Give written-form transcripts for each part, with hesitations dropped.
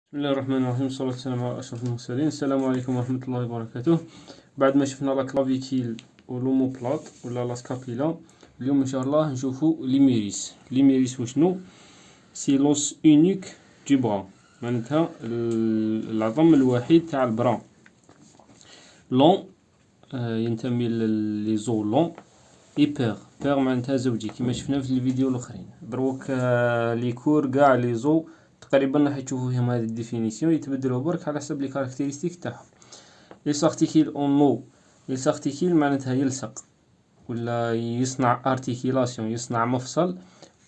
بسم الله الرحمن الرحيم، والصلاة والسلام على أشرف المرسلين. السلام عليكم ورحمة الله وبركاته. بعد ما شفنا لا كلافيكيل ولوموبلات ولا لا سكابيلا، اليوم إن شاء الله نشوفو ليميريس. ليميريس وشنو؟ سي لوس اونيك دو برا، معناتها العظم الوحيد تاع البرا. لون ينتمي لي زو لون. اي بير معناتها زوجي كيما شفنا في الفيديو الاخرين. دروك لي كور كاع لي زو تقريبا راح تشوفوا فيهم هذه الديفينيسيون، يتبدلوا برك على حسب لي كاركتيرستيك تاعهم. il s'articule en eau. il s'articule معناتها يلصق ولا يصنع ارتيكيلاسيون، يصنع مفصل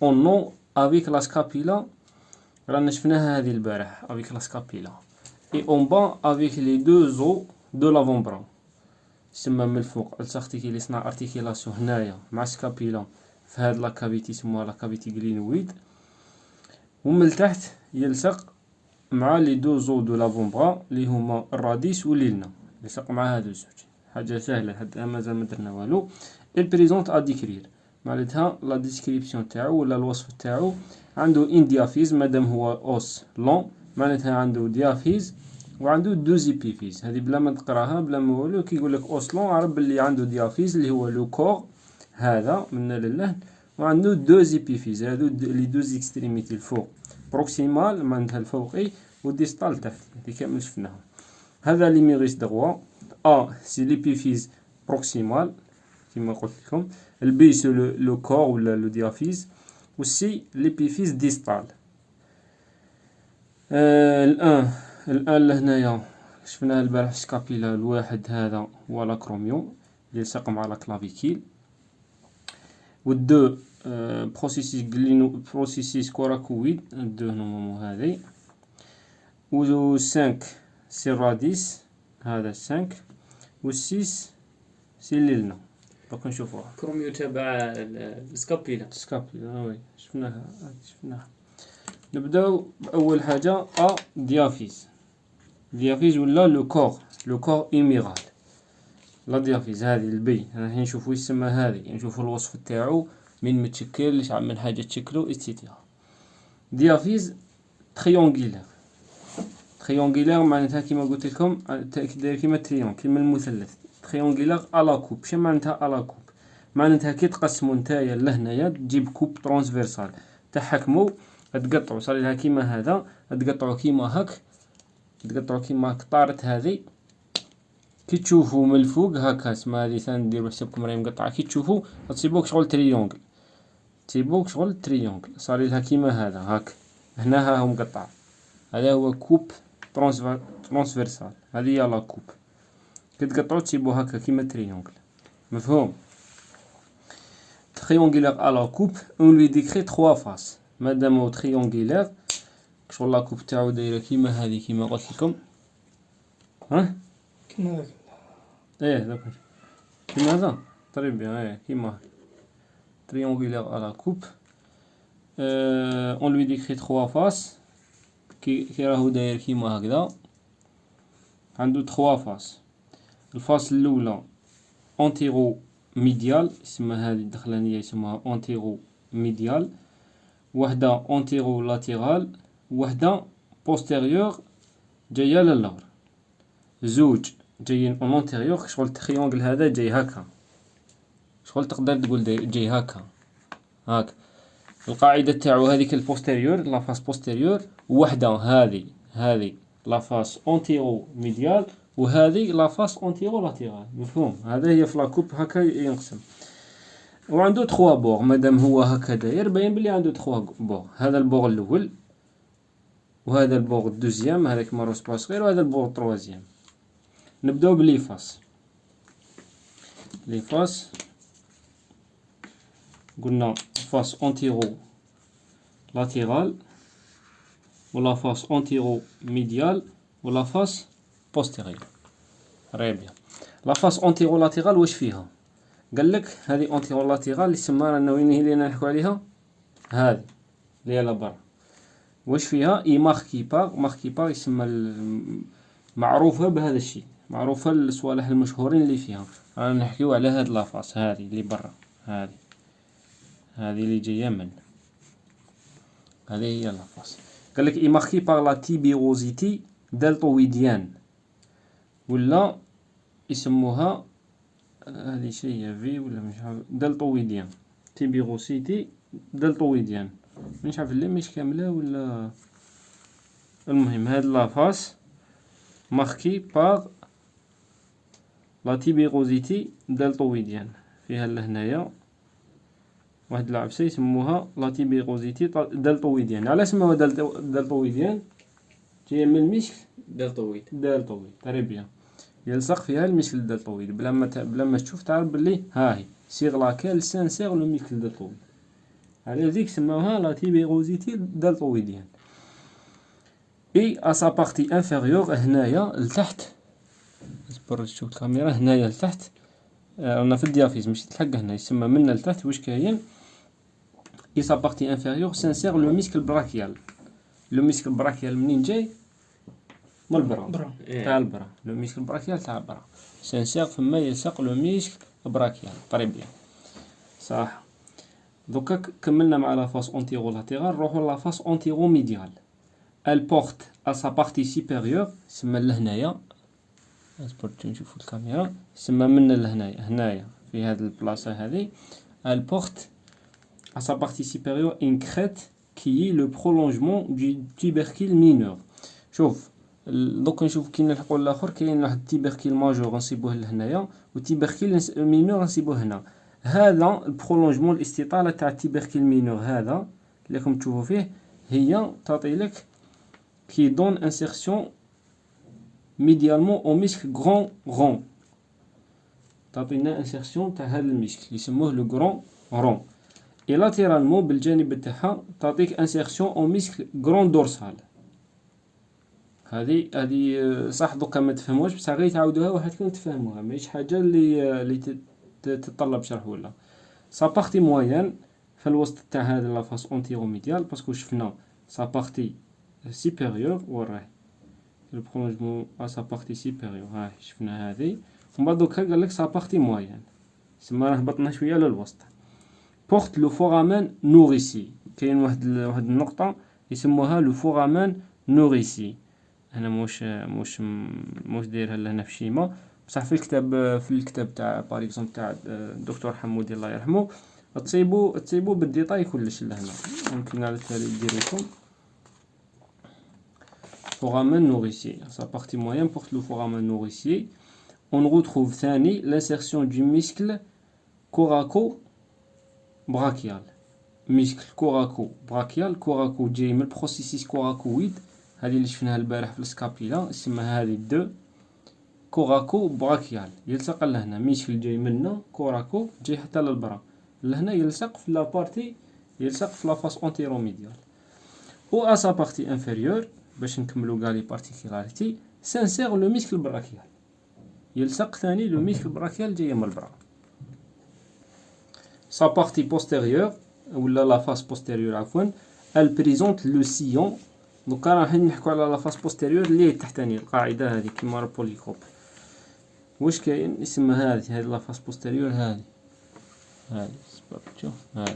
en eau avec la scapula. رانا شفناها هذه البارح avec la scapula et en bas avec les deux os de l'avant-bras. يسمى من الفوق il s'articule، يصنع ارتيكيلاسيون هنايا مع سكابيلا في هاد لا كافيتي يسموها لا كافيتي جلينويد، ومن التحت يلصق مع لي دو زو دو لافون برا اللي هما الراديس والليلنا، يلصق مع هادو الزوج. حاجة سهلة، حتى مازال ما درنا والو. البريزونت ا ديكرير معناتها لا ديسكريبسيون تاعو ولا الوصف تاعو. عنده ان ديافيز مادام هو اوس لون، معناتها عنده ديافيز وعنده دو زيبيفيز. هذه بلا ما تقراها بلا ما والو، كي يقول لك اوس لون عرف بلي عنده ديافيز اللي هو لو كور هذا من للهن، وعنده دو زيبيفيز هادو لي دو زيكستريميتي الفوق، بروكسيمال معناتها الفوقي وديستال تحت اللي كامل شفناهم. هذا ليميريس دغوا. سي ليبيفيز بروكسيمال كيما قلت لكم، البي سي لو كور ولا لو ديافيز، والسي ليبيفيز ديستال. الان لهنايا شفناه البارح سكابيلا الواحد هذا هو لاكروميون اللي يلصق مع لا كلافيكيل، والدو بروسيسيس كوراكويد، الدو نورمالمون هذي، و 5 سي الراديس هذا 5، و 6 سي الليلنا. دوك نشوفوها كروميو تبع السكابيلا. وي شفناها. نبداو بأول حاجة ديافيز. ديافيز ولا لو كور إيميرال. لا ديافيز هذه البي راح نشوفو يسمى هذه، نشوفو الوصف تاعو من متشكل شحال من حاجة تشكلو ايتترا. ديافيز تريونغيلار. تريونغيلار معناتها كيما قلت لكم داير كيما تريون كيما المثلث. تريونغيلار الا كوب. شنو معناتها الا كوب؟ معناتها كي تقسمو نتايا لهنايا تجيب كوب ترانسفيرسال تحكمو تقطعو صار لها كيما هذا، تقطعو كيما هاك، تقطعو كيما هاك طارت هذه. كي تشوفو من الفوق هاكا اسمها هذه ثاني ديرو حسابكم راهي مقطعه، كي تشوفو تصيبوك شغل تريونغل، تصيبوك شغل تريونغل صار لها كيما هذا هاك. هنا ها هو مقطع، هذا هو كوب ترانسفيرسال، هذه هي لا كوب. كي تقطعو تصيبو هاكا كيما تريونغل. مفهوم؟ triangulaire à la coupe on lui décrit 3 faces. مادام هو triangulaire شغل لا كوب تاعو دايره كيما هذه كيما قلت لكم. ها كيما هذا. دوك كيما هذا طري بيان كيما هكا. triangulaire à la coupe on lui décrit 3 faces. كي راهو داير كيما هكذا عنده 3 فاس. الفاس الاولى انتيرو ميديال يسمى هذه الدخلانيه يسموها انتيرو ميديال، وحده انتيرو لاتيرال، وحده بوستيريور جايه للور. زوج جايين اون انتيريور شغل التريونغل هذا جاي هكا، شغل تقدر تقول جاي هكا هاك. القاعده تاعو هذيك البوستيريور لا فاس بوستيريور، وحده هذه لا فاس انتيرو ميديال، وهذه لا فاس انتيرو لاتيرال. مفهوم؟ هذا هي في لاكوب هكا ينقسم. وعنده 3 بور مادام هو هكا داير باين بلي عنده 3 بور. هذا البور الاول، وهذا البور الدوزيام هذاك مارو سباس صغير، وهذا البور التروازيام. نبداو بلي فاس. لي فاس قلنا فاس انتيرو لاتيرال، ولا فاس انتيرو ميديال، ولا فاس بوستيريور. ريبيا لا فاس انتيرو لاتيرال واش فيها؟ قال لك هذه انتيرو لاتيرال اللي سما رانا وين هي اللي نحكوا عليها، هذه اللي هي لبرا. واش فيها؟ اي ماركي باغ يسمى معروفه بهذا الشيء، معروفه الصوالح المشهورين اللي فيها. رانا نحكيو على هاد لافاس هذه اللي برا، هذه اللي جايه من هذه هي لافاس. قال لك اي ماركي باغ لا تيبيروزيتي دالتويديان، ولا يسموها هذه شيء في ولا مش عارف دالتويديان، تيبيروسيتي دالتويديان، مش عارف اللي مش كامله ولا. المهم هاد لافاس ماركي باغ لا تيبيروزيتي دالتويديان، فيها لهنايا واحد العفسه يسموها لا تيبيروزيتي دالتويديان. على سموها دالتويديان؟ جايه من المشك دلتويد. دالتويد، تري بيان، يلصق فيها المشكل الدالتويد بلا ما تشوف تعرف بلي ها هي سيغ لاكال سانسيغ لو مشكل الدالتويد، على ذيك سموها لا تيبيروزيتي دالتويديان. اي ا سا بارتي انفيريور، هنايا لتحت، اصبر تشوف الكاميرا، هنايا لتحت، رانا في الديافيز ماشي تلحق هنا، يسمى من لتحت واش كاين. اي سا بارتي انفيريور سانسيغ لو ميسكل براكيال، لو ميسكل براكيال منين جاي؟ من البرا تاع البرا، لو ميسكل براكيال تاع البرا سانسيغ فما يلصق لو ميسكل براكيال، طري بيان صح. دوكا كملنا مع لا فاس اونتيرو لاتيرال، نروحو لا فاس اونتيرو ميديال. elle porte à sa partie supérieure، سما لهنايا، اصبر نشوفو الكاميرا، سما من لهنايا، هنايا في هاد البلاصة هذه، elle porte à sa partie supérieure une crête qui est le prolongement du tubercule mineur. شوف دوك نشوف كي نلحقو الاخر، كاين واحد التيبركيل ماجور نصيبوه لهنايا، والتيبركيل مينور نصيبوه هنا. هذا البرولونجمون الاستطالة تاع التيبركيل مينور هذا اللي راكم تشوفو فيه، هي تعطي لك qui donne insertion médialement au muscle grand rond، تعطينا insertion تاع هذا المشكل يسموه لو grand rond. et latéralement بالجانب تاعها تعطيك insertion au muscle grand dorsal. هذه صح دوكا ما تفهموش، بصح غير تعاودوها وحدكم تفهموها، ماهيش حاجه اللي تتطلب شرح ولا. سا بارتي موين في الوسط تاع هذا لافاس اونتيرو ميديال، باسكو شفنا سا بارتي سيبيريور وراه لو برولونجمون ا سا بارتي سيبيريور، ها شفنا هذه. ومن بعد دوكا قال لك سا بارتي موين، تسمى راه هبطنا شويه للوسط. بورت لو فورامين نوريسي، كاين واحد النقطه يسموها لو فورامين نوريسي، هنا موش دايرها لهنا في شيما، بصح في الكتاب تاع باغ اكزومبل تاع الدكتور حمودي الله يرحمه تصيبو بالديتاي كلش لهنا، ممكن على التالي ندير لكم foramen nourricier. Sa partie moyenne porte le foramen nourricier. On retrouve ثاني l'insertion du muscle coraco-brachial. muscle coraco-brachial، coraco جاي من البروسيسيس كوراكويد، هذه اللي شفناها البارح في السكابيلا، اسمها هذه دو كوراكو براكيال، يلصق لهنا ميشكل جاي منا كوراكو جاي حتى للبرا لهنا، يلصق في لا بارتي، يلصق في لافاس اونتيرو ميديال. و ا سا بارتي انفيريور باش نكملو كاع لي بارتيكولاريتي، سانسيغ لو ميشكل براكيال، يلصق ثاني لو ميشكل براكيال جاي من البرا. سا بارتي بوستيريور ولا لا فاس بوستيريور عفوا، ال بريزونت لو سيون. دوكا راح نحكو على لا فاس بوستيريور اللي تحتاني القاعده هذه كيما راه بوليكوب. واش كاين اسمها هذه لا فاس بوستيريور، هذه شوف هذه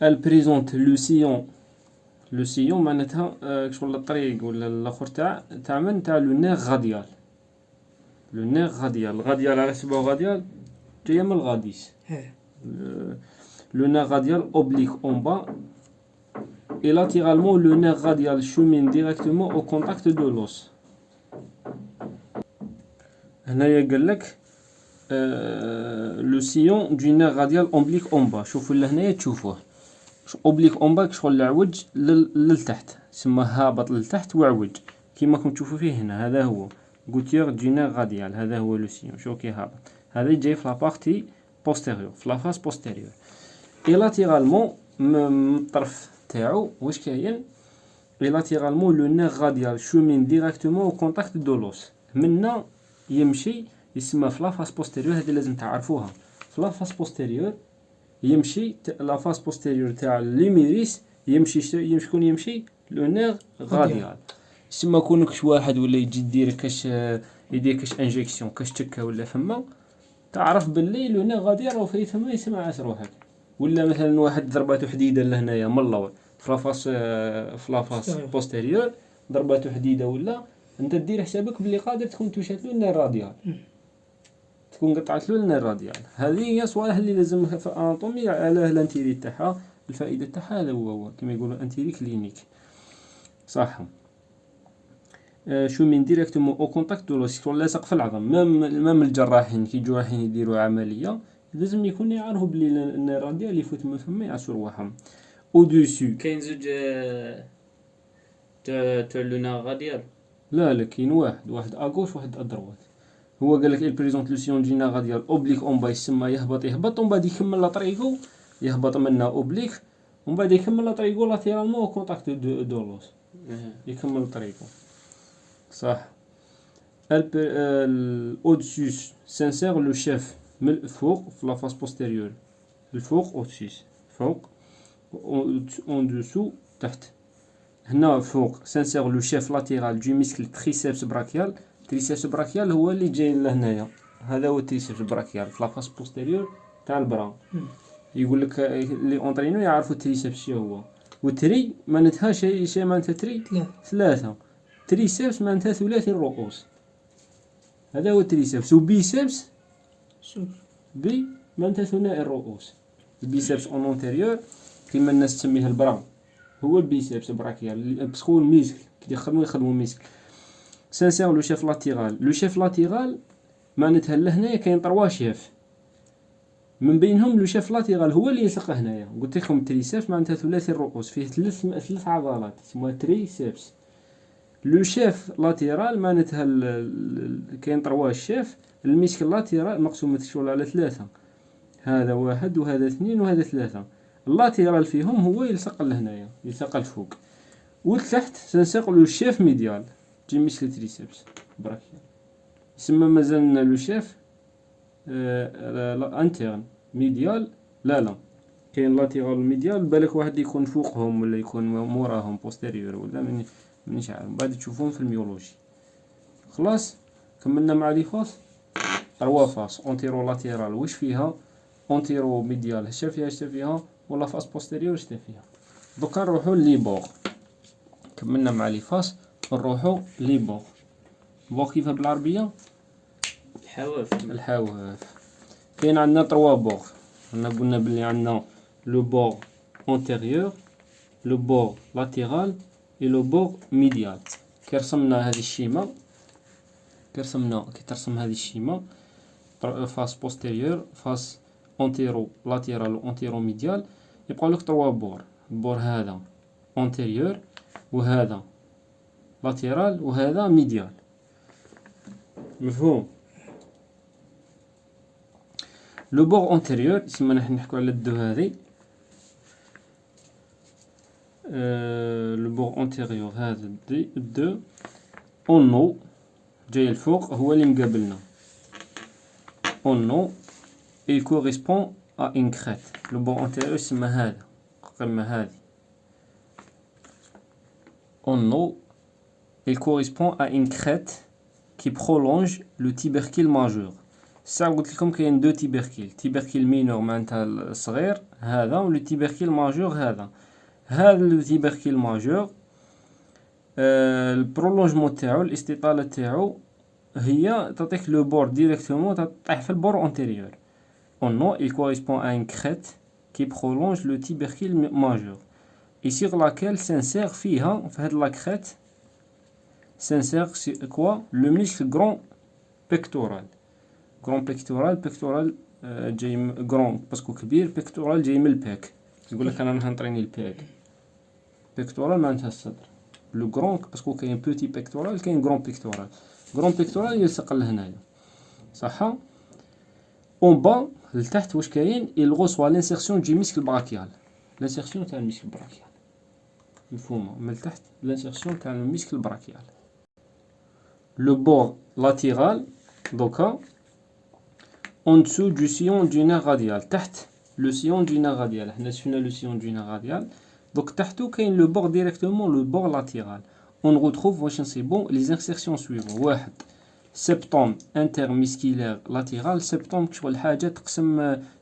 ال بريزونت لو سيون. لو سيون معناتها شغل الطريق ولا الاخر تاع من تاع لو نير غاديال. لو نير غاديال، غاديال على سبب غاديال جايه من الغاديس. لو نير غاديال اوبليك اون با et latéralement le nerf radial chemine directement au contact de l'os. هنايا قال لك لو سيون دو نير راديال اوبليك اون با، شوفوا لهنايا تشوفوه اوبليك اون با شغل العوج للتحت، سما هابط للتحت وعوج كيما راكم تشوفوا فيه هنا، هذا هو غوتير دو نير راديال، هذا هو لو سيون، شوف كي هابط، هذا جاي في لا بارتي بوستيريور في لا فاس بوستيريور. اي لاتيرالمون من الطرف تاعو واش كاين، اي لاتيرالمون لو نير راديال شومين ديريكتومون او كونتاكت دو لوس، منا يمشي يسمى في لا فاس بوستيريور، هذه لازم تعرفوها، في لا فاس بوستيريور يمشي لا فاس بوستيريور تاع ليميريس يمشي شكون يمشي لو نير راديال. يسمى كونكش واحد ولا يجي يدير يدير كاش انجيكسيون كاش تكه ولا فما، تعرف باللي لو نير راديال راه في ثما يسمع روحك، ولا مثلا واحد ضرباتو حديده لهنايا من اللور في لافاس بوستيريور ضرباتو حديده ولا انت دير حسابك بلي قادر تكون توشات له النير راديال، تكون قطعت له النير راديال. هذه هي الصوالح اللي لازم في الاناتومي على الانتيري تاعها. الفائده تاعها هذا هو كما يقولوا انتيري كلينيك صح. شو من ديريكتومون او كونتاكت دو لوس لاصق في العظم. مام الجراحين كي يجوا رايحين يديروا عمليه لازم يكون يعرفوا بلي النير راديال يفوت من فما يعصر رواحهم او دوسو. كاين زوج تاع لونا غاديال. لا كاين واحد اغوش واحد ادروات. هو قال لك البريزونت لو سيون دينا غاديال اوبليك اون با يسمى يهبط ومن بعد يكمل لا طريقو يهبط منها اوبليك ومن بعد يكمل لا طريقو لاتيرالمون او كونتاكت دو لوس يكمل طريقو صح. الاودسوس سانسير لو شيف من الفوق في لافاس بوستيريور الفوق اودسوس فوق اون دوسو تحت. هنا فوق سانسير لو شيف لاتيرال دو ميسكل تريسيبس براكيال. تريسيبس براكيال هو اللي جاي لهنايا، هذا هو التريسيبس براكيال في لافاس بوستيريور تاع البرا. يقول لك لي اونطرينو يعرفوا التريسيبس شنو هو. والتري معناتها شيء معناتها تري ثلاثة. تريسيبس معناتها ثلاثي الرؤوس، هذا هو التريسيبس. وبيسيبس بي معناتها ثنائي الرؤوس. البيسيبس اون اونتيريور كيما الناس تسميه البرا هو البيسيبس براكيال باسكو الميسك كي يخدموا ميسك. سانسير لو شيف لاتيرال. لو شيف لاتيرال معناتها لهنايا كاين 3 شيف، من بينهم لو شيف لاتيرال هو اللي يلصق هنايا. قلت لكم التريسيبس معناتها ثلاثي الرؤوس فيه ثلاث عضلات اسمها تريسيبس. لو شيف لاتيرال معناتها كاين 3 شيف. الميسك لاتيرال مقسوم تشغل على 3، هذا 1 وهذا 2 وهذا 3. اللاتيرال فيهم هو يلصق لهنايا يلصق الفوق. والتحت سنسيق لو شيف ميديال جي ميسك تريسيبس براكيال يسمى مازال لو شيف انترن ميديال. لا كاين لاتيرال ميديال بالك واحد يكون فوقهم ولا يكون موراهم بوستيريور ولا مانيش عارف، بعد تشوفون في الميولوجي. خلاص كملنا مع لي فاس. 3 فاس اونتيرو لاتيرال واش فيها، اونتيرو ميديال اش فيها ولا فاس بوستيريور اش فيها. دوكا نروحو لي بور. كملنا مع لي فاس نروحو لي بور. بور كيفاه بالعربيه؟ الحواف. كاين عندنا 3 بور. قلنا بلي عندنا لو بور اونتيريور لو بور لاتيرال اي لو بور ميديال. كي رسمنا هذه الشيمه كي ترسم هذه الشيمه فاس بوستيريور فاس اونتيرو لاتيرال اونتيرو ميديال يبقى لك 3 بور. البور هذا اونتيريور وهذا لاتيرال وهذا ميديال. مفهوم؟ لو بور اونتيريور يسمى نحن نحكو على الدو هذه. لو بور اونتيريور هذا الدو اون نو جاي الفوق هو اللي مقابلنا. اون نو il correspond à une crête. Le bord antérieur يسمى هذا القمة هذه. En haut, il correspond à une crête qui prolonge le tubercule majeur. ساعة قلت لكم كاين 2 tubercules. tubercule minor معناتها الصغير هذا و le tubercule majeur هذا. هذا le tubercule majeur البرولونجمون تاعو الاستطالة تاعو هي تعطيك لو بور ديريكتومون تطيح في البور اونتيريور. En haut, il correspond à une crête qui prolonge le tubercule majeur et sur laquelle s'insère فيها في هاد la crête s'insère quoi le muscle grand pectoral. grand pectoral جاي grand باسكو كبير pectoral جاي من الباك. يقول لك انا نطريني الباك. pectoral معناتها الصدر. لو grand باسكو كاين petit pectoral كاين grand pectoral. grand pectoral يلصق لهنايا صح. اون با لتحت واش كاين il reçoit l'insertion du muscle brachial. l'insertion تاع الميسكل brachial مفهومه من التحت. l'insertion تاع الميسكل brachial. le bord latéral دوكا en dessous du sillon du nerf radial. تحت le sillon du nerf radial. حنا شفنا le sillon du nerf radial. donc تحتو كاين le bord directement le bord latéral. on retrouve واش نصيبو les insertions suivantes. واحد septum intermusculaire latéral. septum شغل حاجه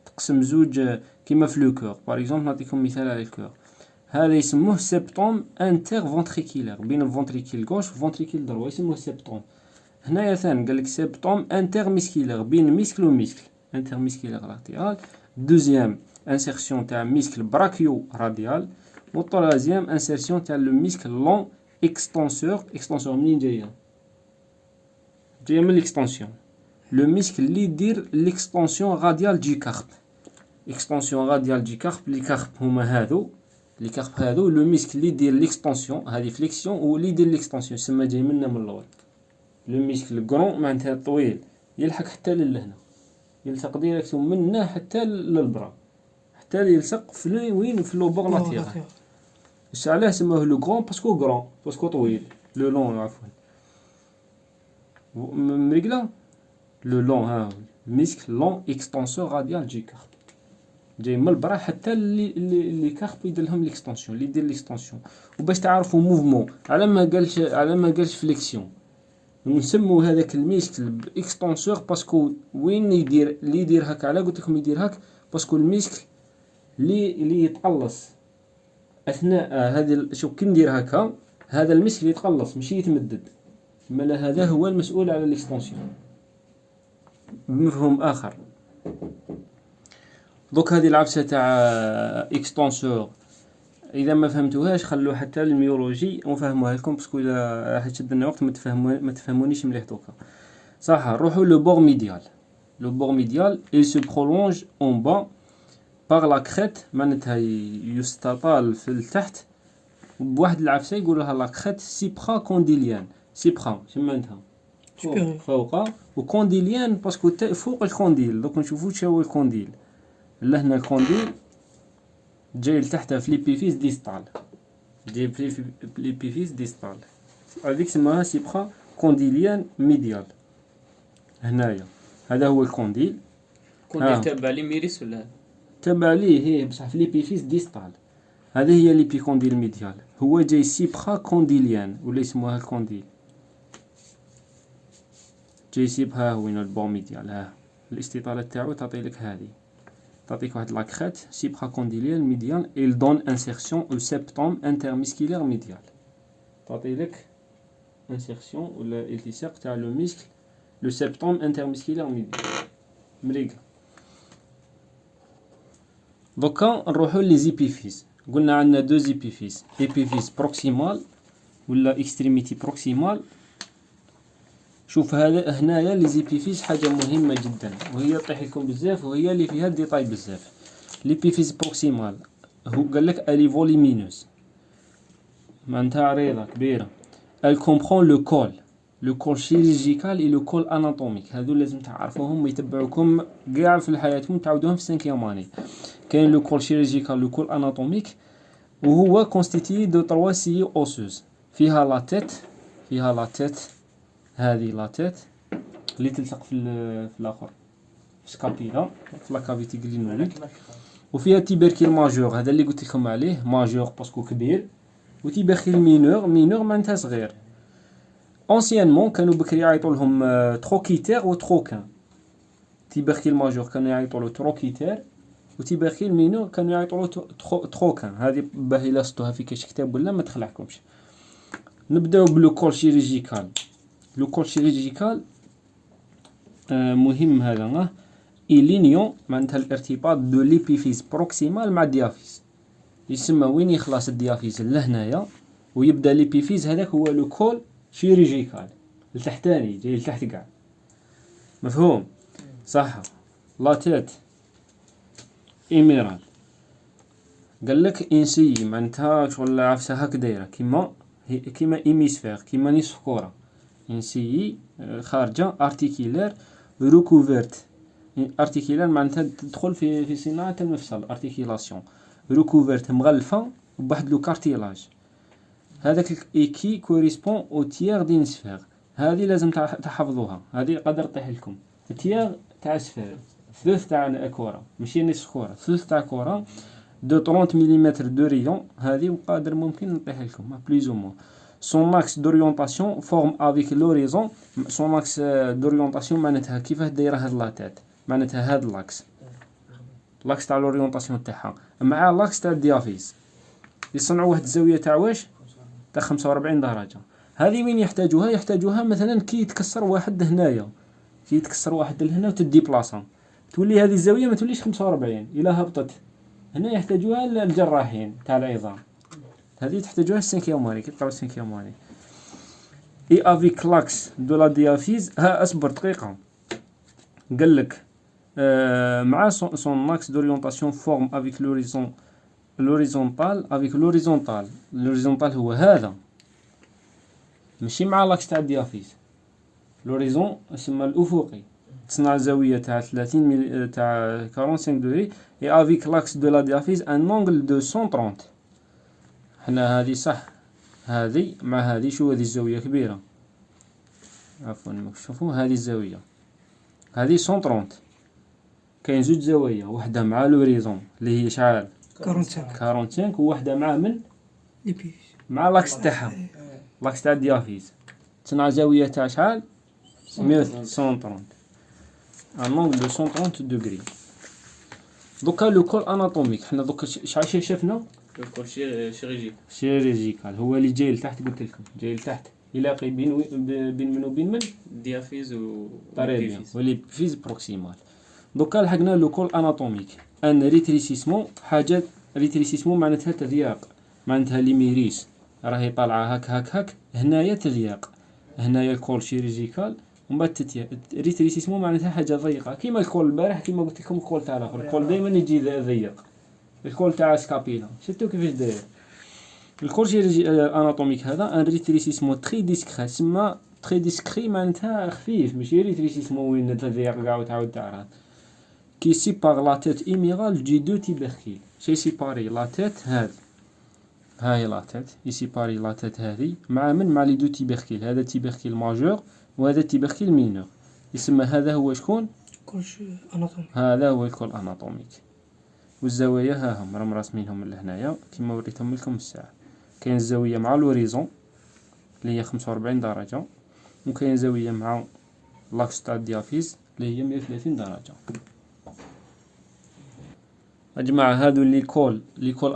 تقسم زوج كيما في لو كور. باغ اكزومبل نعطيكم مثال على الكور. هذا يسموه سيبتوم انتر فونتريكيلير، بين الفونتريكيل غوش والفونتريكيل دروا، يسموه سيبتوم. هنايا ثاني قال لك سيبتوم انتر ميسكيلير، بين ميسكل وميسكل، انتر ميسكيلير لاتيرال. دوزيام انسيرسيون تاع ميسكل براكيو راديال. والتروازيام انسيرسيون تاع لو ميسكل لون اكستونسور. اكستونسور منين جايه؟ جايه من الاكستونسيون، لو ميسكل اللي يدير ليكستونسيون غاديال دي كارب. اكستونسيون غاديال دي كارب، لي كارب هما هادو، لي كارب هادو. لو ميسكل اللي يدير ليكستونسيون هادي فليكسيون، واللي يدير ليكستونسيون سما جاي منا من اللور. لو ميسكل كرون معناتها طويل، يلحق حتى لهنا، يلصق ديريكتوم من هنا حتى للبرا، حتى يلصق في وين في لو بور لاتيرال. اش علاه سموه لو كرون؟ باسكو كرون، باسكو طويل. لو لون عفوا مريقله. لو لون ها ميسكل لون اكستونسور راديال دي كارب، جاي من البرا حتى اللي كارب يدير لهم ليكستونسيون، اللي يدير ليكستونسيون. وباش تعرفوا موفمون على ما قالش فليكسيون، نسمو هذاك الميسكل باكستونسور باسكو وين يدير، اللي يدير هكا. على قلت لكم يدير هك باسكو الميسكل اللي يتقلص اثناء هذه، شوف كي ندير هكا هذا الميسكل يتقلص ماشي يتمدد، مالا هذا هو المسؤول على الاكستونسيون. بمفهوم اخر، دوك هذه العفسه تاع اكستونسور اذا ما فهمتوهاش خلوا حتى الميولوجي ونفهموها لكم، باسكو اذا راح تشد لنا وقت ما تفهمونيش مليح دوكا. صح. نروحوا لو بور ميديال. لو بور ميديال il se prolonge en bas par la crête، معناتها يستطال في التحت بواحد العفسه يقولوها لا كريت سيبرا كونديليان. سيبرا شمنتها فوق، وكونديليان باسكو فوق الكونديل. دوك نشوفوا شنو هو الكونديل. لهنا الكونديل جاي لتحت في ليبيفيس ديستال، جاي في ليبيفيس ديستال، هذيك سماها سيبرا كونديليان ميديال. هنايا هذا هو الكونديل. كونديل تبع لي ميريس ولا تبع ليه هي بصح في ليبيفيس ديستال. هذه هي ليبيكونديل ميديال، هو جاي سيبرا كونديليان ولا يسموها الكونديل. جاي سيبها وين البون ميديال. ها الاستطالة تاعو تعطي لك هذه، تعطيك واحد لاكريت سيبرا كونديليان ميديال. il donne insertion au septum intermusculaire médial، تعطي لك insertion ولا التصاق تاع لو ميسكل لو septum intermusculaire médial. مريقة. دوكا نروحو لي زيبيفيس. قلنا عندنا دو زيبيفيس، ايبيفيس بروكسيمال ولا اكستريميتي بروكسيمال. شوف هذا هنايا لي زيبيفيس حاجه مهمه جدا، وهي طيح لكم بزاف، وهي اللي فيها ديطاي بزاف. ليبيفيس بروكسيمال هو قال لك الي فوليمينوس، معناتها عريضه كبيره. elle comprend le col، le col chirurgical et le col anatomique. هذو لازم تعرفوهم ويتبعوكم كاع في حياتكم، تعودوهم في 5 اني. كاين لو كول شيرورجيكال، لو كول اناتوميك، وهو كونستيتيي دو 3 سي اوسوز. فيها لا تيت، فيها لا تيت، هذه لا تيت اللي تلصق في الاخر في سكابيلا في لا كافيتي غلينويد. وفيها تيبركيل ماجور، هذا اللي قلت لكم عليه، ماجور باسكو كبير، وتيبركيل مينور، مينور معناتها صغير. اونسيانمون كانوا بكري يعيطوا لهم تروكيتير و تروكان. تيبركيل ماجور كانوا يعيطوا له تروكيتير، وتيبركيل مينور كانوا يعيطوا له تروكان. هذه باهي لاصتوها في كاش كتاب ولا ما تخلعكمش. نبداو بلو كول شيرورجيكال. لو كول شيرورجيكال مهم هذا، إلينيون معناتها الارتباط دو ليبيفيز بروكسيمال مع الديافيز. يسمى وين يخلص الديافيز لهنايا ويبدا ليبيفيز، هذاك هو لو كول شيرورجيكال، التحتاني جاي لتحت كاع. مفهوم؟ صح. لا تيت ايميرال قال لك انسي معناتها شغل عفسه هك دايره كيما ايميسفير، كيما نصف كره. انسي خارجه ارتيكولير ريكوفرت. ارتيكولير معناتها تدخل في صناعه المفصل، ارتيكولاسيون. ريكوفرت مغلفه بواحد لو كارتيلاج. هذاك ايكي كوريسبون او تيير دين سفير. هذه لازم تحفظوها، هذه قدر طيح لكم. تيير تاع سفير، ثلث تاع كره ماشي نصف كره، ثلث تاع كره دو 30 ملم دو ريون. هذه قادر ممكن نطيح لكم بليز او مو. son axe d'orientation forme avec l'horizon. son axe d'orientation معناتها كيفاه دايره هاد لاطيت، معناتها هاد لاكس تاع l'orientation تاعها مع لاكس تاع الديافيز. يصنعوا واحد الزاويه تاع واش تاع 45 درجه. هذه وين يحتاجوها؟ يحتاجوها مثلا كي يتكسر واحد هنايا، كي يتكسر واحد لهنا وتدي بلاصه، تولي هذه الزاويه ما توليش 45 الا هبطت هنا. يحتاجوها الجراحين تاع العظام، هذه تحتاجوها السانكيام ماني كي تقراو السانكيام ماني. اي افيك لاكس دو لا ديافيز. ها اصبر دقيقه، قال لك مع son axe d'orientation forme avec l'horizontal avec l'horizontal هو هذا، ماشي مع لاكس تاع الديافيز. لوريزون اسمها الافقي، تصنع زاويه تاع 30 تاع 45 دوغري. اي افيك لاكس دو لا ديافيز ان انغل دو 130. حنا هذه صح، هذه مع هذه شو هذه الزاويه كبيره، عفوا شوفوا هذه الزاويه هذه 130. كاين زوج زوايا، وحده مع لوريزون اللي هي شحال 45 وواحده مع من مع لاكس تاعها، لاكس تاع الديافيز. تصنع زاويه تاع شحال 130 ان انغل دو 130 دوغري. دوكا لو كول اناتوميك، حنا دوكا شحال شفنا الكل شيريجيك شيريجيكال هو اللي جاي لتحت، قلت لكم جاي لتحت يلاقي بين من وبين من ديافيز و طريبيان ولي فيز بروكسيمال. دوكا لحقنا لو كول اناتوميك. ان ريتريسيسمون، حاجه ريتريسيسمون معناتها تضييق، معناتها ليميريس راهي طالعه هاك هاك هاك، هنايا تضييق، هنايا الكول شيريجيكال ومن بعد ريتريسيسمون معناتها حاجه ضيقه، كيما الكول البارح كيما قلت لكم الكول تاع الاخر. الكول دائما يجي ضيق، الكول تاع سكابيلا شفتوا كيفاش داير. الكول اناتوميك هذا ان ريتريسيسمون تري ديسكري، سما تري ديسكري معناتها خفيف، ماشي ريتريسيسمون وين تضيق كاع وتعاود تعرض. كي سيبار لا تيت ايميرال دي دو تيبركيل، شي سيباري لا تيت هذه، هاي لا تيت يسيباري لا تيت هذه مع من مع لي دو تيبركيل، هذا تيبركيل ماجور وهذا تيبركيل مينور، يسمى هذا هو شكون كلش اناتومي، هذا هو الكول اناتوميك. والزوايا ها هم راهم راسمينهم من هنايا كيما وريتهم لكم الساعه. كاين الزاويه مع الهوريزون اللي هي 45 درجه، وكاين زاويه مع لاكس تاع الديافيز اللي هي 130 درجه. يا جماعه هادو اللي كول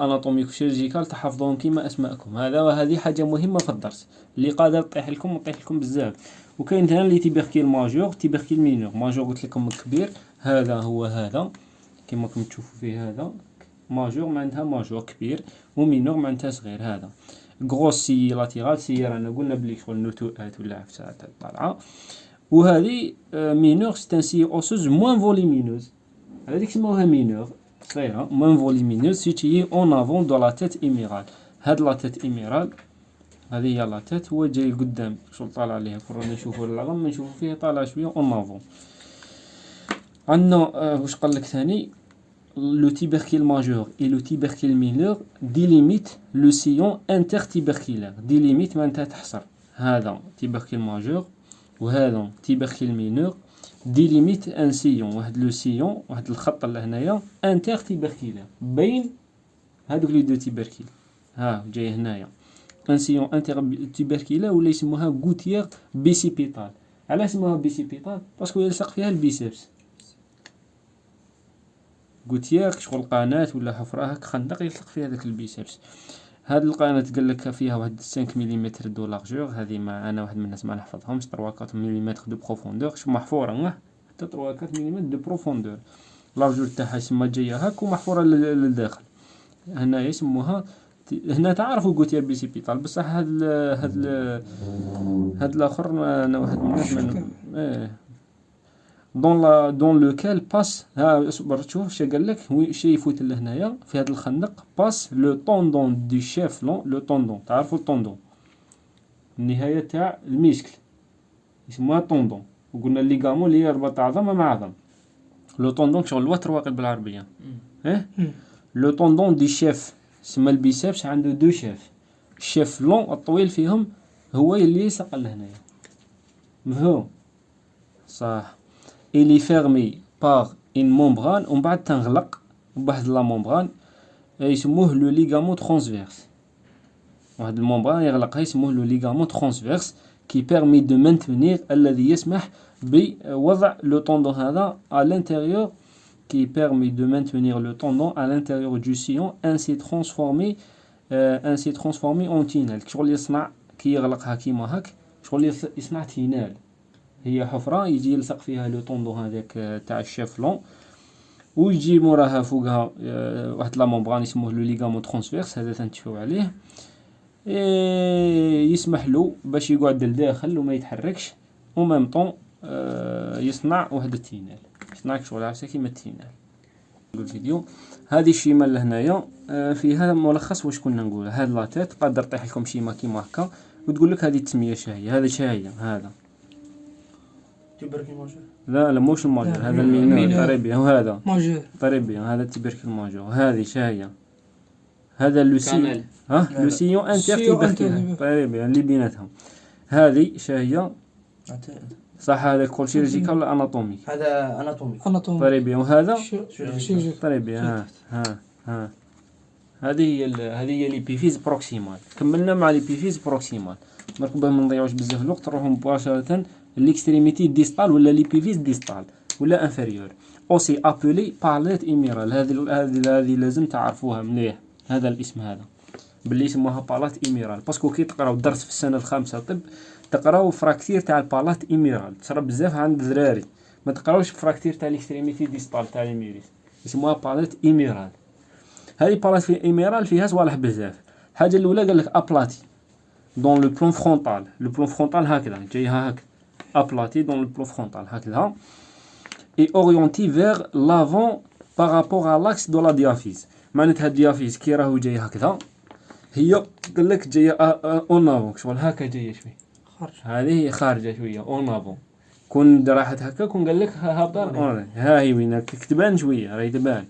اناتوميك وشيرجيكال تحفظوهم كيما اسماءكم. هذا وهذه حاجه مهمه في الدرس اللي قادر تطيح لكم بزاف. وكاين هنا اللي تيبركيل ماجور تيبركيل مينور. ماجور قلت لكم كبير، هذا هو هذا كيما راكم تشوفوا فيه، هذا ماجور معناتها ماجور كبير، ومينور معناتها صغير. هذا غروس سي لاتيرال سي، رانا قلنا بلي شغل نتوءات ولا عفسات طالعه. وهذه مينور ستانسي اوسوز موان فوليمينوز، هذيك سموها مينور صغيره موان فوليمينوز سيتيي اون افون دو لا تيت ايميرال. هاد لا تيت ايميرال هذه هي لا تيت، هو جاي قدام شغل طالع عليها، كنا نشوفوا العظم نشوفوا فيه طالع شويه اون افون. عندنا واش قال لك ثاني لو تيبركيل ماجور اي لو تيبركيل مينور ديليميت لو سيون انترتيبركيلار. ديليميت معناتها تحصر، هذا تيبركيل ماجور وهذا تيبركيل مينور. ديليميت ان سيون، واحد لو سيون واحد الخط لهنايا انترتيبركيلار بين هادوك لي دو تيبركيل. ها جاي هنايا ان سيون انترتيبركيلار ولا يسموها غوتيير بيسيبيتال. علاش سموها بيسيبيتال؟ باسكو يلصق فيها البيسبس. غوتيير شغل قناة ولا حفرة هاك خندق يلصق فيها داك البيسبس. هاد القناة قال لك فيها واحد 5 ملم دو لارجور، هذه ما انا واحد من الناس ما نحفظهمش. 3 4 ملم دو بروفوندور، شو محفورة حتى 3 4 ملم دو بروفوندور. لارجور تاعها يسمى جايه هاك ومحفورة للداخل. هنا يسموها هنا تعرفوا غوتيير بيسيبيتال، بصح هاد الاخر انا واحد من الناس من دون لوكال باس. ها اصبر شوف اش قال لك، شي يفوت لهنايا في هذا الخندق باس لو طوندون دي شيف لون. لو طوندون تعرفوا الطوندون النهايه تاع الميسكل يسموها طوندون، وقلنا الليغامون اللي يربط عظمه مع عظم. لو طوندون شغل الوتر واقد بالعربيه. لو طوندون دي شيف سما البيسبس عنده دو شيف، الشيف لون الطويل فيهم هو اللي يسق لهنايا، مفهوم صح. إلي فيرمي باغ إن مومبران، ومن بعد تنغلق بواحد لا مومبران يسموه لو ليغامون ترانسفيرس. واحد المومبران يغلقها يسموه لو ليغامون ترانسفيرس كي بيرمي دو مانتونير، الذي يسمح بوضع لو طوندون هذا à l'intérieur qui permet de maintenir le tendon à l'intérieur du sillon ainsi transformé انسي ترانسفورمي اون تينال، شغل يصنع كي يغلقها كيما هاك، شغل يصنع تينال، هي حفرة يجي يلصق فيها لو طوندو هذاك تاع الشيفلون، ويجي موراها فوقها واحد لا ممبران يسموه لو ليغامون ترانسفيرس، هذا تنتفاو عليه، يسمح له باش يقعد لداخل وما يتحركش، و ميم طون يصنع واحد التينال، يصنع شغل عرسه كيما التينال. الفيديو هذه الشيمه لهنايا فيها ملخص واش كنا نقول. هاد لاتيت قادر طيح لكم شيمه كيما هكا وتقول لك هذه التسميه شاهيه، هذا شاهيه، هذا تبركي ماجور. لا موش الماجور، هذا المينور طريبيا، وهذا ماجور طريبيا، هذا تبركي الماجور، هذه شاهيه، هذا لوسي لو سيون انتر طريبيا اللي بيناتهم، هذه شاهيه صح. هذا كل شيرجيكال ولا اناتومي؟ هذا اناتومي طريبيا، وهذا شيرجيكال طريبيا. ها هذه هي ليبيفيز بروكسيمال. كملنا مع ليبيفيز بروكسيمال، مركبه ما نضيعوش بزاف الوقت، نروحوا مباشره ليكستريميتي ديستال ولا ليبيفيز ديستال ولا انفيريور، اوسي ابولي باليت ايميرال. هذه لازم تعرفوها مليح، هذا الاسم هذا باللي يسموها بالات ايميرال، باسكو كي تقراو الدرس في السنه الخامسه طب تقراو فراكتير تاع البالات ايميرال، تصرا بزاف عند الدراري، ما تقراوش فراكتير تاع ليكستريميتي ديستال تاع ليميريس، يسموها بالات ايميرال. هذه بالات في ايميرال فيها صوالح بزاف. الحاجه الاولى قال لك ابلاتي دون لو بلون فرونطال، لو بلون فرونطال هكذا جايها هكذا، ابلاتي دون لو بلون فرونطال هكذا، اي اورينتي فيغ لافون بارابور ا لاكس دو لا ديافيز. معناتها الديافيز كي راهو جاي هكذا، هي قال لك جايه اون افون، شغل هكا جايه شويه خارج، هذه خارجه شويه اون افون، كون راحت هكا كون قال لك هابطه، ها هي وين تبان شويه راهي تبان.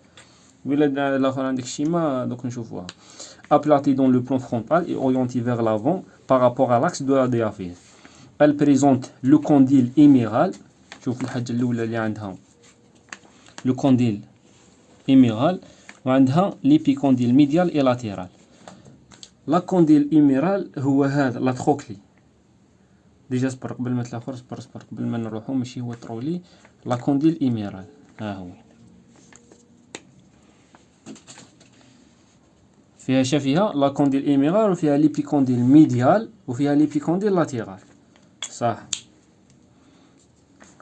ولا الاخر عندك الشيما دوك نشوفوها. aplatie dans le plan frontal et orientée vers l'avant par rapport à l'axe de la diaphyse. Elle présente le condyle émiral. شوف الحاجة الأولى اللي عندها le condyle émiral وعندها l'épicondyle médial et latéral. la condyle émiral هو هذا لا تروكلي. ديجا صبر قبل ما تلاخر، صبر قبل ما نروحو، ماشي هو ترولي، لا كونديل إيميرال ها هو فيها فيها لا كونديل إيميرال وفيها ليبيكونديل ميديال وفيها ليبيكونديل لاتيرال، صح.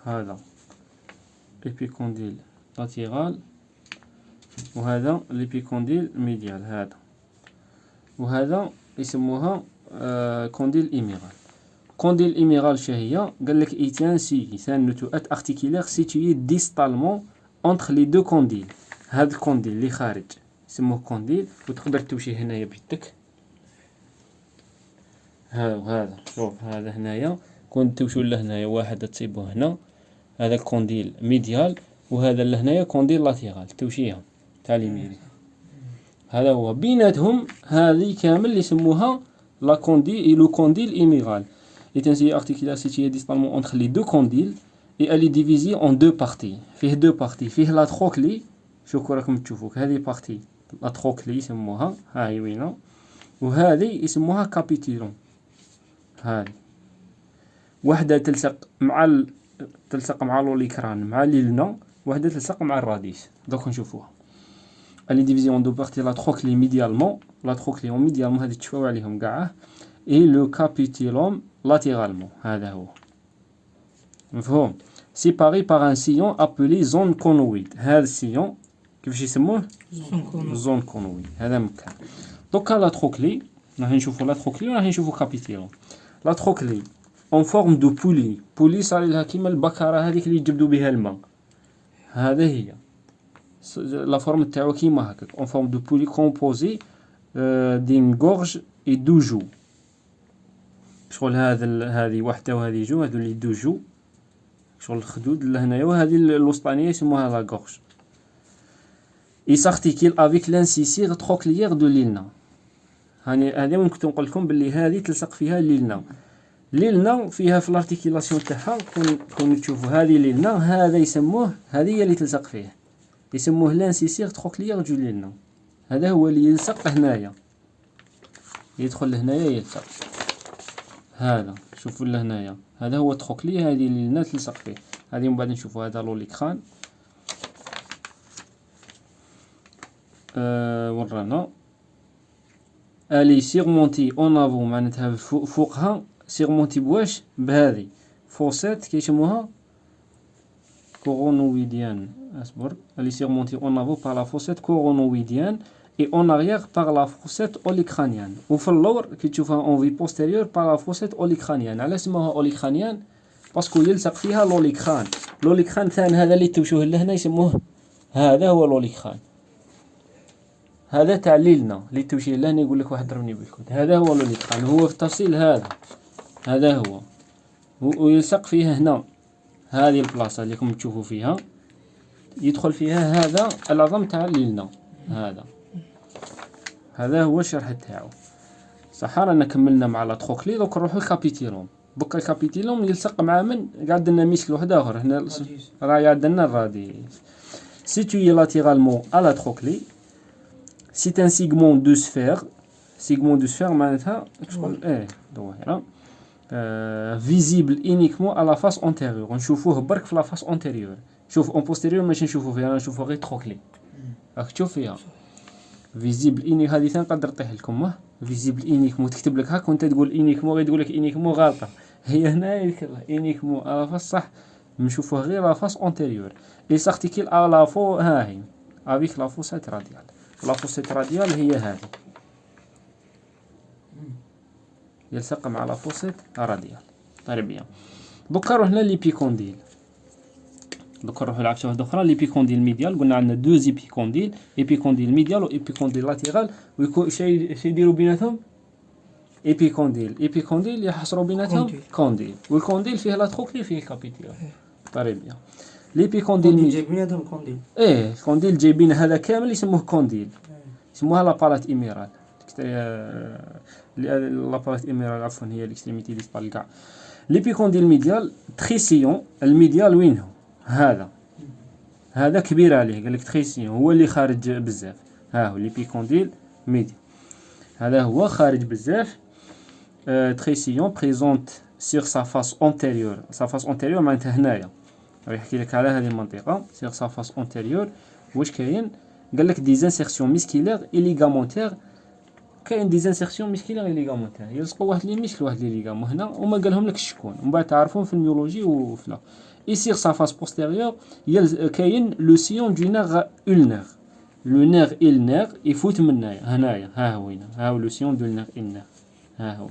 هذا ليبيكونديل لاتيرال وهذا ليبيكونديل ميديال، هذا وهذا يسموها كونديل إيميرال. كونديل إيميرال شهية قال لك إيتيان سان نتوءات أرتيكولير سيتويي ديستالمون أونتخ لي دو كونديل. هذا الكونديل اللي خارج يسموه كونديل، وتقدر توشي هنايا بيدك، هذا شوف هذا هنايا كون توشو لهنايا واحد تصيبوه هنا، هذا كونديل ميديال، وهذا لهنايا كونديل لاتيرال توشيها تاع ليميري، هذا هو بيناتهم. هذه كامل يسموها لا كونديل لو كونديل إيميرال. إتنسي أرتيكولار سيتيي ديستالمون أونتخ لي دو كونديل إي ألي ديفيزي أون دو بارتي. فيه دو بارتي، فيه لا تروكلي، شوفوا راكم تشوفوك هذه بارتي لا تروكلي يسموها، ها هي وينه، وهذه يسموها كابيتيلون. هذه وحده تلصق مع لوليكران مع ليلنا، وحده تلصق مع الراديس. دوك نشوفوها الي ديفيزيون دو بارتي لا تروكلي ميديالمون، لا تروكلي ميديالمون هذه تشوفوا عليهم كاع، اي لو كابيتيلوم لاتيرالمون، هذا هو مفهوم. سيباري باغ ان سيون ابولي زون كونويد. هذا السيون كيفاش يسموه؟ زون كونويد، هذا مكان. دوكا لا تروكلي راح نشوفوا لا تروكلي وراح نشوفوا كابيتيلون. لا تروكلي اون فورم دو بولي صار لها كيما البكاره هذيك اللي يجبدوا بها الماء، هذا هي لا فورم تاعو كيما هكاك، اون فورم دو بولي كومبوزي دين غورج اي دو جو. شغل هذه وحده وهذه جو، هذو اللي دو جو شغل الخدود لهنايا، وهذه الوسطانيه يسموها لا غورج. اي سارتيكيل افيك لانسيسيغ تروكليير دو ليلنا. هاني هذه وين كنت نقول لكم باللي هذه تلصق فيها ليلنا. ليلنا فيها في الارتيكيلاسيون تاعها كون تشوفوا هذه ليلنا، هذا يسموه، هذه هي اللي تلصق فيه، يسموه لانسيسيغ تروكليير دو ليلنا. هذا هو اللي يلصق هنايا، يدخل لهنايا يلصق. هذا شوفوا لهنايا هذا هو تروكلي، هذه ليلنا تلصق فيه. هذه من بعد نشوفوا هذا لوليكران ورانا الي سيغمونتي اون افو معناتها فوقها سيغمونتي بواش بهذه فوسيت كيسموها كورونويديان. اصبر. الي سيغمونتي اون افو بار لا فوسيت كورونويديان اي اون اريير بار لا فوسيت اوليكرانيان. وفي اللور كي تشوفها اون في بوستيريور بار لا فوسيت اوليكرانيان. علاش سموها اوليكرانيان؟ باسكو يلصق فيها لوليكران. لوليكران ثاني هذا اللي توشوه لهنا يسموه هذا هو لوليكران. هذا تاع ليلنا اللي توشيه لهنا يقول لك واحد ضربني بالكود. هذا هو لوليكران. هو في التفصيل هذا هو ويلصق فيه هنا هذه البلاصه اللي راكم تشوفوا فيها يدخل فيها هذا العظم تاع ليلنا. هذا هو الشرح تاعو. صح رانا كملنا مع لا تروكلي. دوك نروحو الكابيتيلوم. بكا الكابيتيلوم يلصق مع من قاعد لنا ميسك واحد اخر هنا راه قاعد لنا الراديس. situé latéralement à la trochlée. C'est un segment de sphère. Segment de sphère معناتها شغل دوائر visible uniquement à la face antérieure. نشوفوه برك في la face antérieure. شوف en posterieur ماشي نشوفوه فيها، نشوفوه غير تروكلي. راك تشوف فيها visible unique. هذه ثاني نقدر نطيح لكم visible uniquement تكتب لك هاك وانت تقول uniquement غير تقول لك uniquement غلطه. هي هنا يذكر uniquement à la face صح نشوفوه غير la face antérieure. et s'articule à la fois ها هي avec la fossette radiale. la fossette radiale هي هذه يلصق مع la fossette radiale. طيب بيان. دوكا روحنا ليبيكونديل. دوكا نروحو لعبة واحدة أخرى ليبيكونديل ميديال. قلنا عندنا دوز ايبيكونديل، ايبيكونديل ميديال و ايبيكونديل لاتيرال. ويكون شي يديروا بيناتهم ايبيكونديل. ايبيكونديل يحصروا بيناتهم كونديل. والكونديل فيه لا تروكلي فيه كابيتيول. طيب بيان. ليبيكونديل جايبين هذا كونديل. الكونديل جايبين هذا كامل يسموه كونديل. يسموها لابالات ايميرال. لابالات ايميرال عفوا هي الاكستريميتي ديسبال كاع. ليبيكونديل ميديال تريسيون. الميديال وين هو؟ هذا كبير عليه قال لك تريسيون هو اللي خارج بزاف. ها هو ليبيكونديل ميديال هذا هو خارج بزاف. تريسيون بريزونت سيغ سا فاس اونتيريور. سا فاس اونتيريور معناتها هنايا يحكي لك على هذه المنطقه سيغ سا فاس اونتيريور. واش كاين؟ قال لك دي زانسيرسيون ميسكيلير اي ليغامونتير. كاين دي زانسيرسيون ميسكيلير اي ليغامونتير يلصقوا واحد لي ميسكل واحد لي ليغامون هنا وما قالهم لك شكون ومن بعد تعرفون في الميولوجي وفلا. ici sa face postérieure كاين لو سيون دو نير ulnaire. لو نير ulnaire يفوت من هنايا. ها هو هنا ها هو لو سيون دو نير ulnaire. ها هو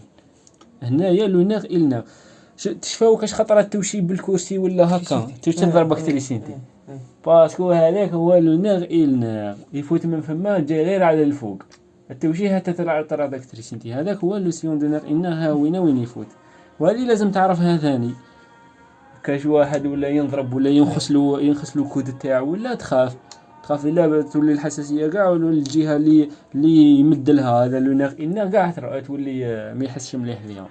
هنايا لو نير ulnaire. تشفاو كاش خطرات توشي بالكرسي ولا هكا تضرب بكتريسيتي باسكو هذاك هو لو نير ulnaire يفوت من فما جاي غير على الفوق التوجيه حتى طلع بكتريسيتي. هذاك هو لو سيون دو نير ulnaire. ها وين يفوت. وهذه لازم تعرفها ثاني. كاش واحد ولا ينضرب ولا ينخس له كود تاعو ولا تخاف الا تولي الحساسيه كاع ولا الجهه اللي يمد لها هذا لو نير إلنا كاع تولي ما يحسش مليح فيها.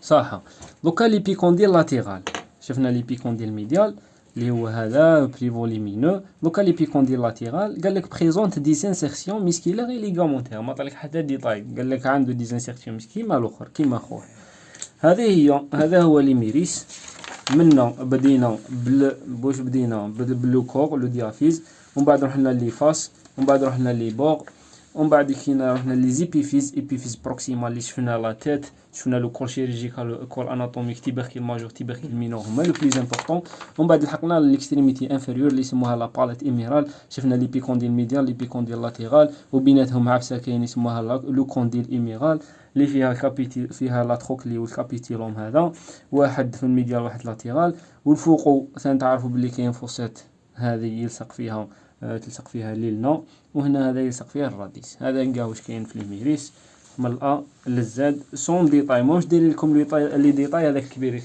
صح. دوكا ليبيكونديل لاتيرال شفنا ليبيكونديل ميديال اللي هو هذا بريفوليمينو. دوكا ليبيكونديل لاتيرال قال لك بريزونت دي انسيرسيون ميسكيلير اي ليغامونتير. ما طلق حتى ديتاي قال لك عنده دي انسيرسيون كيما الاخر كيما خوه. هذا هو ليميريس. منا بدينا بلو كور لو ديافيز ومن بعد رحنا لي فاس ومن بعد رحنا لي بور ومن بعد كينا رحنا لي زيبيفيز بروكسيمال اللي شفنا لا تيت شفنا لو كول شيرجيكال كول اناتوميك تيبركيل ماجور تيبركيل مينور هما لو بليز امبورطون. ومن بعد لحقنا ليكستريميتي انفيريور اللي يسموها لا باليت ايميرال. شفنا ليبيكونديل ميديال ليبيكونديل لاتيرال وبيناتهم عفسه كاين يسموها لو كونديل ايميرال اللي فيها لا تروكلي والكابيتيلوم. هذا واحد في الميديال واحد لاتيرال. والفوق ثاني تعرفوا باللي كاين فوسيت هذه يلصق فيها تلصق فيها ليلنا وهنا هذا يلصق فيها الراديس. هذا نلقاو واش كاين في الميريس من الأ للزاد سون ديتاي ماهوش داير لكم لي ديتاي هذاك الكبير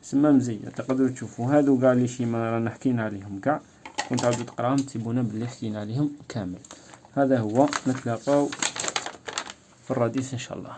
سما مزيان تقدروا تشوفوا هادو كاع لي شي ما رانا حكينا عليهم كاع كنت تعاودوا تقراهم تسيبونا باللي حكينا عليهم كامل. هذا هو نتلاقاو في الراديس ان شاء الله.